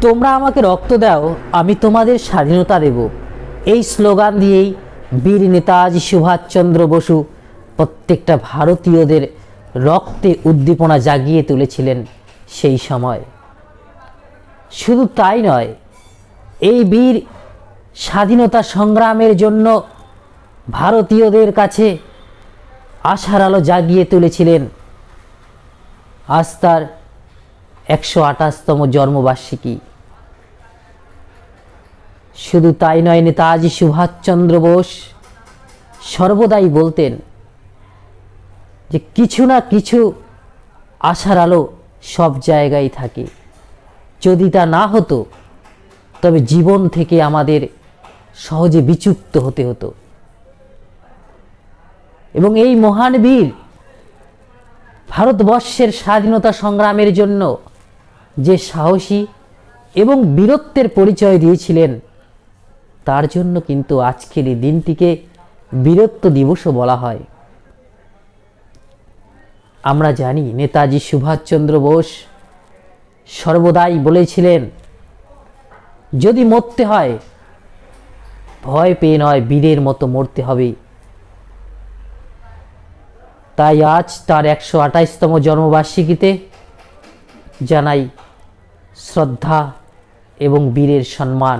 তোমরা আমাকে রক্ত দাও, আমি তোমাদের স্বাধীনতা দেব। এই স্লোগান দিয়েই বীর নেতাজি সুভাষচন্দ্র বসু প্রত্যেকটা ভারতীয়দের রক্তে উদ্দীপনা জাগিয়ে তুলেছিলেন সেই সময়। শুধু তাই নয়, এই বীর স্বাধীনতা সংগ্রামের জন্য ভারতীয়দের কাছে আশার আলো জাগিয়ে তুলেছিলেন আজ তার 128তম জন্মবার্ষিকী। শুধু তাই নয়, নেতাজি সুভাষচন্দ্র বোস সর্বদাই বলতেন যে কিছু না কিছু আশার আলো সব জায়গায় থাকে। যদি তা না হতো তবে জীবন থেকে আমাদের সহজে বিচ্যুত হতে হতো। এবং এই মহান বীর ভারতবর্ষের স্বাধীনতা সংগ্রামের জন্য যে সাহসী এবং বীরত্বের পরিচয় দিয়েছিলেন, তার জন্য কিন্তু আজকের এই দিনটিকে বীরত্ব দিবসও বলা হয়। আমরা জানি নেতাজি সুভাষচন্দ্র বোস সর্বদাই বলেছিলেন, যদি মরতে হয় ভয় পেয়ে নয়, বীরের মতো মরতে হবে। তাই আজ তার 128তম জন্মবার্ষিকীতে জানাই শ্রদ্ধা এবং বীরের সম্মান।